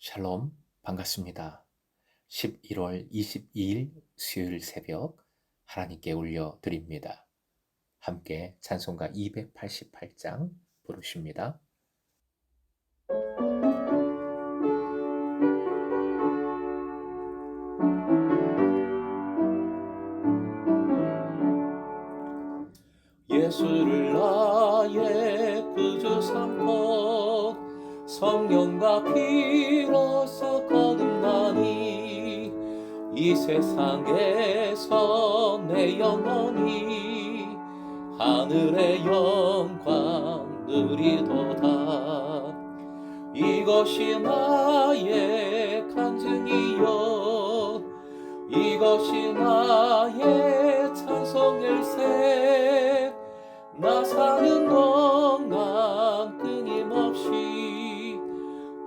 샬롬, 반갑습니다. 11월 22일 수요일 새벽 하나님께 올려드립니다. 함께 찬송가 288장 부르십니다. 예수를 나의 구주 삼고 성령과 피로써 거듭나니 이 세상에서 내 영혼이 하늘의 영광 누리도다. 이것이 나의 간증이요 이것이 나의 찬송일세. 나 사는 동안 끊임없이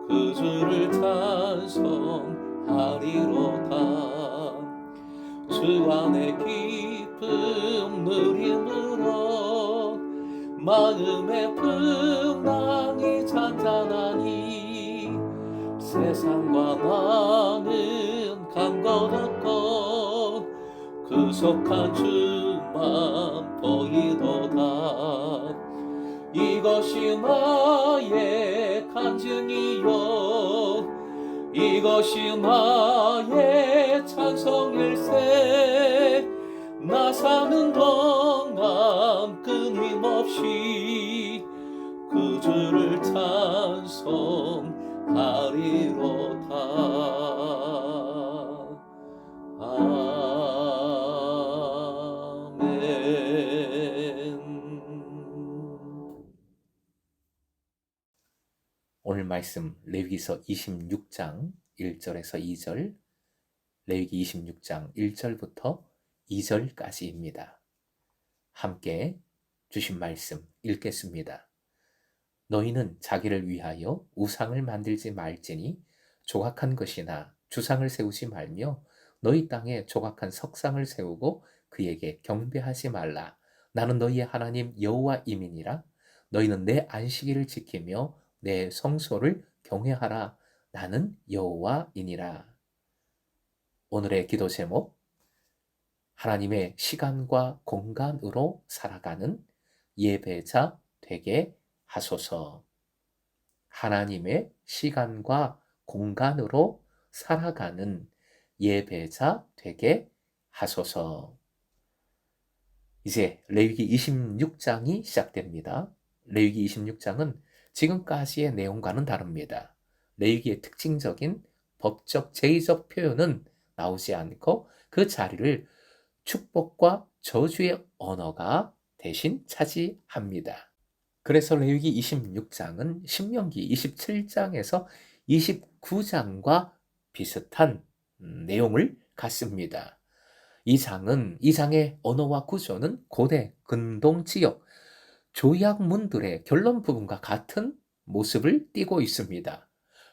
그 주를 찬송하리로다. 주 안의 기쁨 누림으로 마음의 풍랑이 잔잔하니 세상과 나는 간 것 없고 구속한 주만 보이도다. 이것이 나의 간증이요 이것이 나의 찬송일세. 나 사는 동안 끊임없이 그 주를 찬송하리로다. 오늘 말씀 레위기서 26장 1절에서 2절, 레위기 26장 1절부터 2절까지입니다. 함께 주신 말씀 읽겠습니다. 너희는 자기를 위하여 우상을 만들지 말지니 조각한 것이나 주상을 세우지 말며 너희 땅에 조각한 석상을 세우고 그에게 경배하지 말라. 나는 너희의 하나님 여호와임이니라. 너희는 내 안식일을 지키며 내 성소를 경외하라. 나는 여호와이니라. 오늘의 기도 제목, 하나님의 시간과 공간으로 살아가는 예배자 되게 하소서. 하나님의 시간과 공간으로 살아가는 예배자 되게 하소서. 이제 레위기 26장이 시작됩니다. 레위기 26장은 지금까지의 내용과는 다릅니다. 레위기의 특징적인 법적, 제의적 표현은 나오지 않고 그 자리를 축복과 저주의 언어가 대신 차지합니다. 그래서 레위기 26장은 신명기 27장에서 29장과 비슷한 내용을 갖습니다. 이 장의 언어와 구조는 고대 근동 지역 조약문들의 결론 부분과 같은 모습을 띠고 있습니다.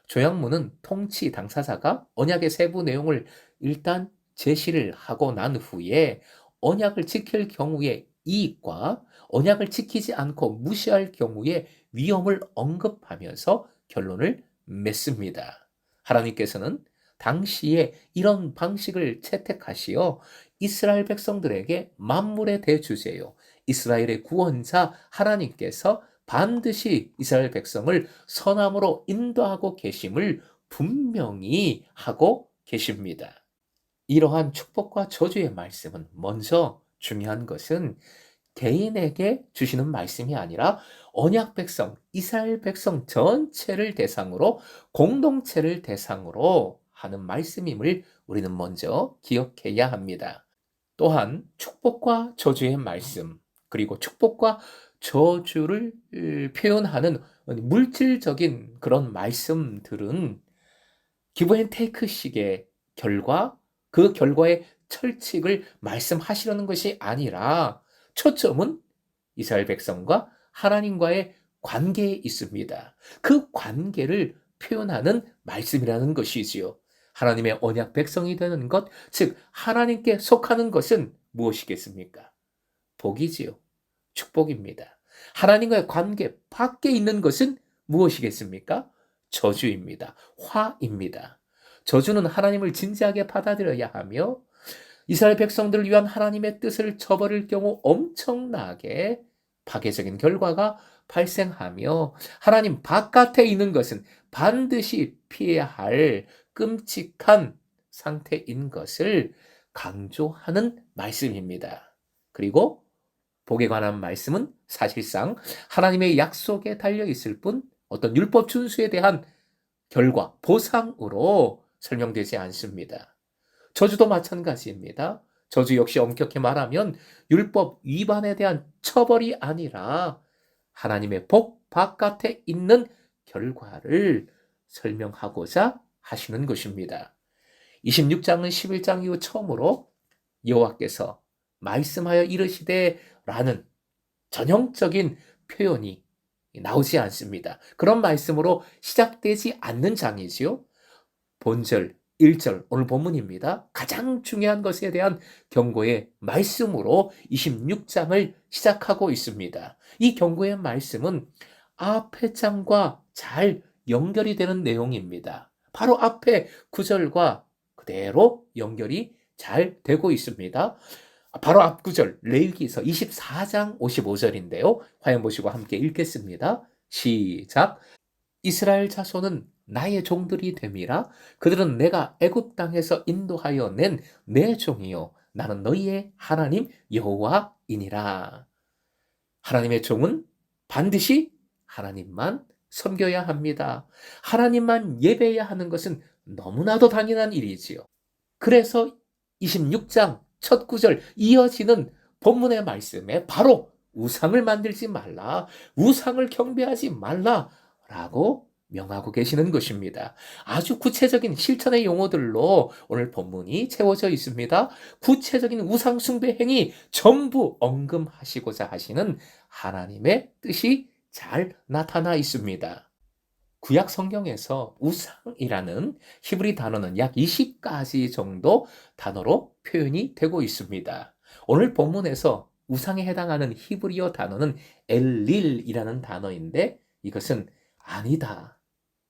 조약문은 통치 당사자가 언약의 세부 내용을 일단 제시를 하고 난 후에 언약을 지킬 경우의 이익과 언약을 지키지 않고 무시할 경우의 위험을 언급하면서 결론을 맺습니다. 하나님께서는 당시에 이런 방식을 채택하시어 이스라엘 백성들에게 만물의 대주제요 이스라엘의 구원자 하나님께서 반드시 이스라엘 백성을 선함으로 인도하고 계심을 분명히 하고 계십니다. 이러한 축복과 저주의 말씀은 먼저 중요한 것은 개인에게 주시는 말씀이 아니라 언약 백성, 이스라엘 백성 전체를 대상으로 공동체를 대상으로 하는 말씀임을 우리는 먼저 기억해야 합니다. 또한 축복과 저주의 말씀, 그리고 축복과 저주를 표현하는 물질적인 그런 말씀들은 기브 앤 테이크식의 결과, 그 결과의 철칙을 말씀하시려는 것이 아니라 초점은 이스라엘 백성과 하나님과의 관계에 있습니다. 그 관계를 표현하는 말씀이라는 것이지요. 하나님의 언약 백성이 되는 것, 즉 하나님께 속하는 것은 무엇이겠습니까? 복이지요. 축복입니다. 하나님과의 관계 밖에 있는 것은 무엇이겠습니까? 저주입니다. 화입니다. 저주는 하나님을 진지하게 받아들여야 하며 이스라엘 백성들을 위한 하나님의 뜻을 저버릴 경우 엄청나게 파괴적인 결과가 발생하며 하나님 바깥에 있는 것은 반드시 피해야 할 끔찍한 상태인 것을 강조하는 말씀입니다. 그리고 복에 관한 말씀은 사실상 하나님의 약속에 달려 있을 뿐 어떤 율법 준수에 대한 결과, 보상으로 설명되지 않습니다. 저주도 마찬가지입니다. 저주 역시 엄격히 말하면 율법 위반에 대한 처벌이 아니라 하나님의 복 바깥에 있는 결과를 설명하고자 하시는 것입니다. 26장은 11장 이후 처음으로 여호와께서 말씀하여 이르시되 라는 전형적인 표현이 나오지 않습니다. 그런 말씀으로 시작되지 않는 장이지요. 본절 1절 오늘 본문입니다. 가장 중요한 것에 대한 경고의 말씀으로 26장을 시작하고 있습니다. 이 경고의 말씀은 앞의 장과 잘 연결이 되는 내용입니다. 바로 앞에 9절과 그대로 연결이 잘 되고 있습니다. 바로 앞 구절 레위기서 24장 55절인데요. 화면 보시고 함께 읽겠습니다. 시작. 이스라엘 자손은 나의 종들이 됨이라. 그들은 내가 애굽 땅에서 인도하여 낸 내 종이요 나는 너희의 하나님 여호와이니라. 하나님의 종은 반드시 하나님만 섬겨야 합니다. 하나님만 예배해야 하는 것은 너무나도 당연한 일이지요. 그래서 26장 첫 구절 이어지는 본문의 말씀에 바로 우상을 만들지 말라, 우상을 경배하지 말라라고 명하고 계시는 것입니다. 아주 구체적인 실천의 용어들로 오늘 본문이 채워져 있습니다. 구체적인 우상 숭배 행위 전부 언급하시고자 하시는 하나님의 뜻이 잘 나타나 있습니다. 구약 성경에서 우상이라는 히브리 단어는 약 20가지 정도 단어로 표현이 되고 있습니다. 오늘 본문에서 우상에 해당하는 히브리어 단어는 엘릴이라는 단어인데 이것은 아니다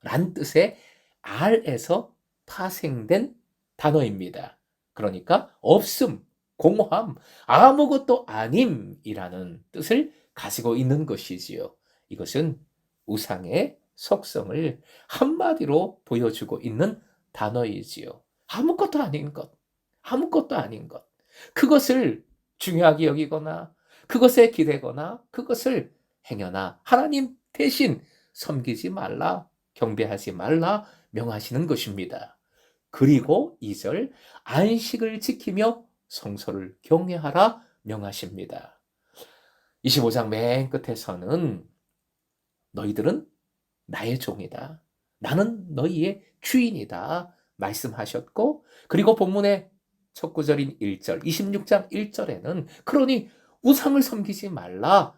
란 뜻의 R에서 파생된 단어입니다. 그러니까 없음, 공허함, 아무것도 아님이라는 뜻을 가지고 있는 것이지요. 이것은 우상의 속성을 한마디로 보여주고 있는 단어이지요. 아무것도 아닌 것, 아무것도 아닌 것. 그것을 중요하게 여기거나, 그것에 기대거나, 그것을 행여나 하나님 대신 섬기지 말라, 경배하지 말라 명하시는 것입니다. 그리고 2절, 안식을 지키며 성소를 경외하라 명하십니다. 25장 맨 끝에서는 너희들은 나의 종이다. 나는 너희의 주인이다. 말씀하셨고, 그리고 본문의 첫 구절인 1절, 26장 1절에는 그러니 우상을 섬기지 말라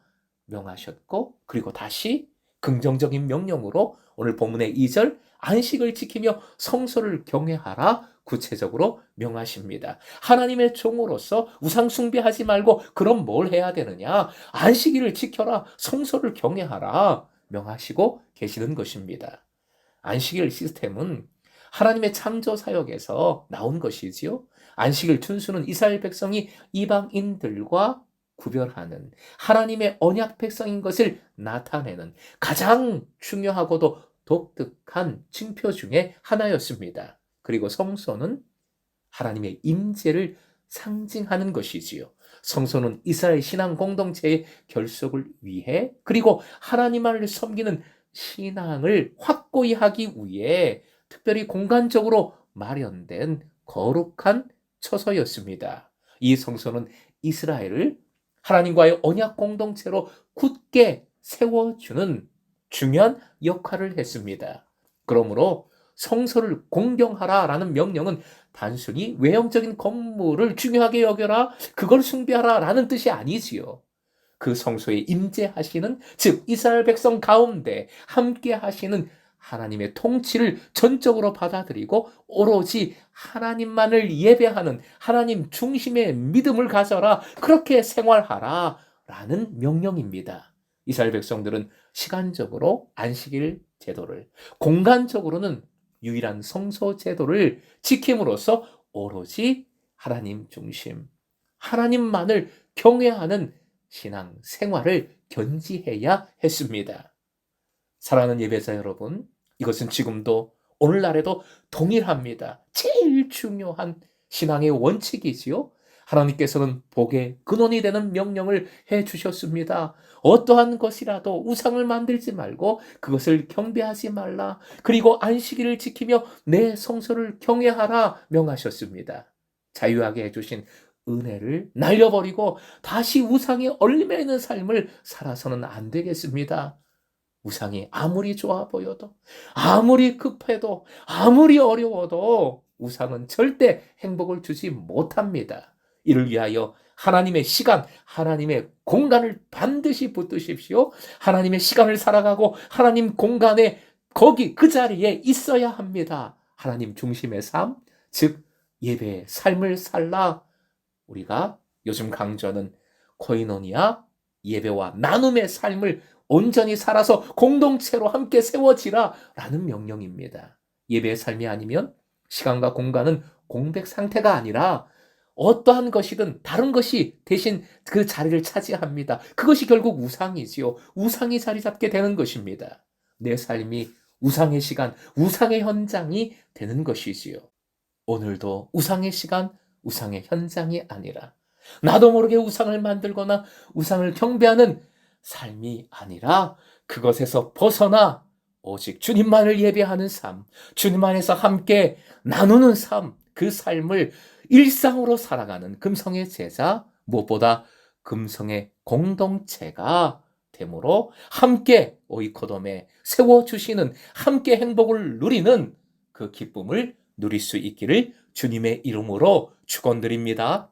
명하셨고, 그리고 다시 긍정적인 명령으로 오늘 본문의 2절, 안식을 지키며 성소를 경외하라 구체적으로 명하십니다. 하나님의 종으로서 우상 숭배하지 말고 그럼 뭘 해야 되느냐? 안식일을 지켜라, 성소를 경외하라 명하시고 계시는 것입니다. 안식일 시스템은 하나님의 창조 사역에서 나온 것이지요. 안식일 준수는 이스라엘 백성이 이방인들과 구별하는 하나님의 언약 백성인 것을 나타내는 가장 중요하고도 독특한 징표 중에 하나였습니다. 그리고 성소는 하나님의 임재를 상징하는 것이지요. 성소는 이스라엘 신앙 공동체의 결속을 위해 그리고 하나님을 섬기는 신앙을 확고히 하기 위해 특별히 공간적으로 마련된 거룩한 처소였습니다. 이 성소는 이스라엘을 하나님과의 언약 공동체로 굳게 세워주는 중요한 역할을 했습니다. 그러므로 성소를 공경하라라는 명령은 단순히 외형적인 건물을 중요하게 여겨라, 그걸 숭배하라라는 뜻이 아니지요. 그 성소에 임재하시는, 즉 이스라엘 백성 가운데 함께 하시는 하나님의 통치를 전적으로 받아들이고 오로지 하나님만을 예배하는 하나님 중심의 믿음을 가져라, 그렇게 생활하라 라는 명령입니다. 이스라엘 백성들은 시간적으로 안식일 제도를, 공간적으로는 유일한 성소 제도를 지킴으로써 오로지 하나님 중심, 하나님만을 경외하는 신앙 생활을 견지해야 했습니다. 사랑하는 예배자 여러분, 이것은 지금도 오늘날에도 동일합니다. 제일 중요한 신앙의 원칙이지요. 하나님께서는 복의 근원이 되는 명령을 해 주셨습니다. 어떠한 것이라도 우상을 만들지 말고 그것을 경배하지 말라. 그리고 안식일을 지키며 내 성소를 경외하라 명하셨습니다. 자유하게 해주신 은혜를 날려버리고 다시 우상에 얽매이는 삶을 살아서는 안 되겠습니다. 우상이 아무리 좋아 보여도, 아무리 급해도, 아무리 어려워도 우상은 절대 행복을 주지 못합니다. 이를 위하여 하나님의 시간, 하나님의 공간을 반드시 붙드십시오. 하나님의 시간을 살아가고 하나님 공간에 거기 그 자리에 있어야 합니다. 하나님 중심의 삶, 즉 예배의 삶을 살라. 우리가 요즘 강조하는 코이노니아, 예배와 나눔의 삶을 온전히 살아서 공동체로 함께 세워지라 라는 명령입니다. 예배의 삶이 아니면 시간과 공간은 공백 상태가 아니라 어떠한 것이든 다른 것이 대신 그 자리를 차지합니다. 그것이 결국 우상이지요. 우상이 자리 잡게 되는 것입니다. 내 삶이 우상의 시간, 우상의 현장이 되는 것이지요. 오늘도 우상의 시간, 우상의 현장이 아니라 나도 모르게 우상을 만들거나 우상을 경배하는 삶이 아니라 그것에서 벗어나 오직 주님만을 예배하는 삶, 주님 안에서 함께 나누는 삶, 그 삶을 일상으로 살아가는 금성의 제자, 무엇보다 금성의 공동체가 되므로 함께 오이코돔에 세워주시는, 함께 행복을 누리는 그 기쁨을 누릴 수 있기를 주님의 이름으로 축원드립니다.